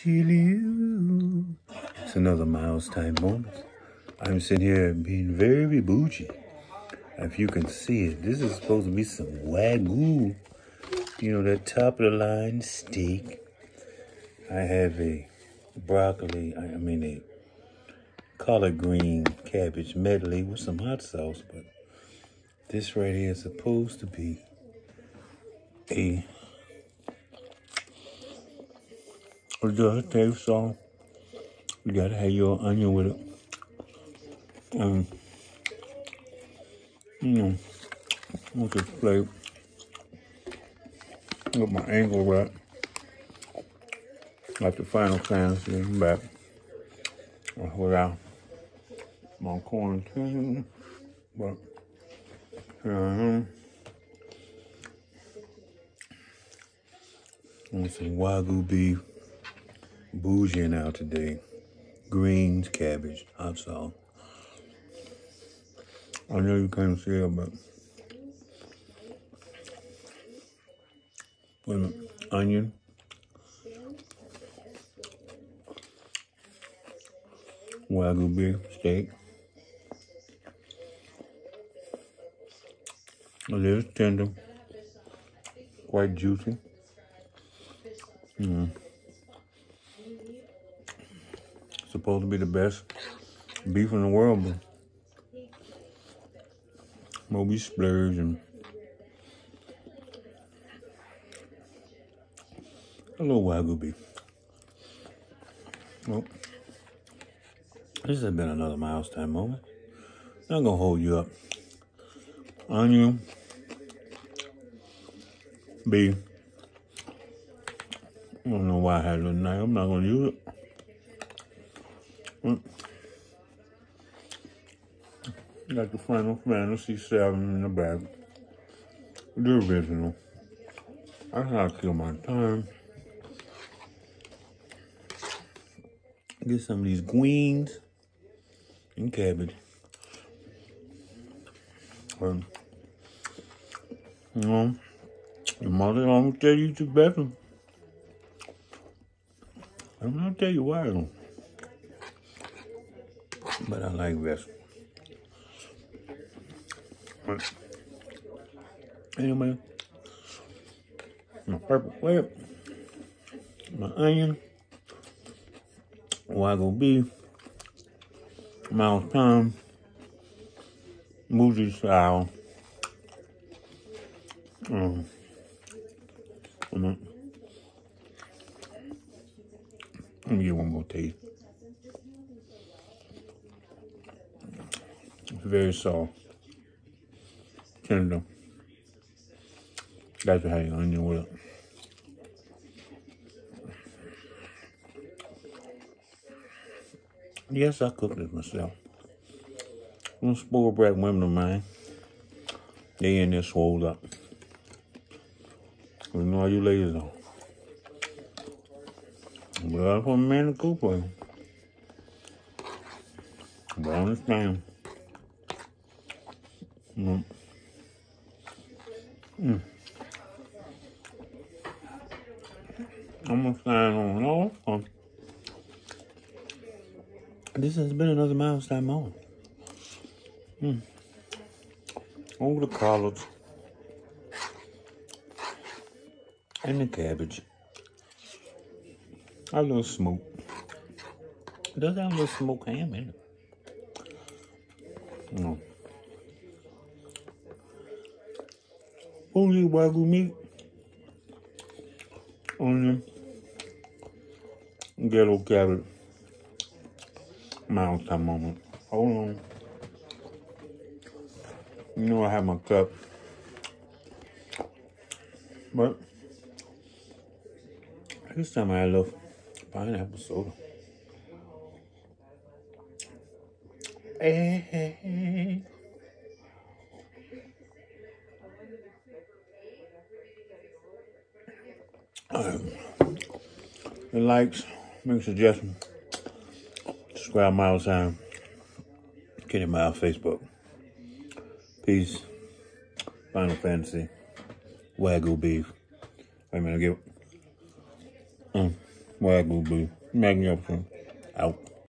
Chili. It's another MYLESTIME moment. I'm sitting here being very bougie. If you can see it, this is supposed to be some Wagyu. You know, that top of the line steak. I have a broccoli, a collard green cabbage medley with some hot sauce, but this right here is supposed to be a taste sauce. You gotta have your onion with it. With this plate, with my ankle wrap, like the Final Fantasy in the back, without my quarantine, but here I am. With some Wagyu beef, bougieing out today. Greens, cabbage, hot sauce. I know you can't see it, but with onion, Wagyu beef steak. It is tender, quite juicy. Supposed to be the best beef in the world, but we splurge and a little Wagyu beef. Well, this has been another MYLESTIME moment. Not gonna hold you up. Onion, beef. I don't know why I had it tonight. I'm not gonna use it. Got the Final Fantasy 7 in the bag. The original. I gotta kill my time. Get some of these greens and cabbage. The mother always tell you to better. I'm not tell you why though. But I like vegetables. But anyway, my purple plate, my onion, Wagyu beef, MYLESTIME, bougie style. Let me get one more taste. It's very soft, tender. Got to have your onion with it. Yes, I cooked it myself. Them spoiled brat women of mine, they in there swole up. You know how you ladies are. But that's what a man to cook for. But I understand. I'm gonna stand on all. This has been another MYLESTIME moment. Over the collards and the cabbage. A little smoke. It does have a little smoked ham in it. Only Wagyu meat, onion, yellow cabbage. MYLESTIME moment. Hold on. You know I have my cup, but this time I had a little pineapple soda. Hey. Likes, make suggestions. Subscribe MYLESTIME. Get in my Facebook. Peace. Final Fantasy. Wagyu beef. Wait a minute, I'll get Wagyu, boo. Magnificent. Out.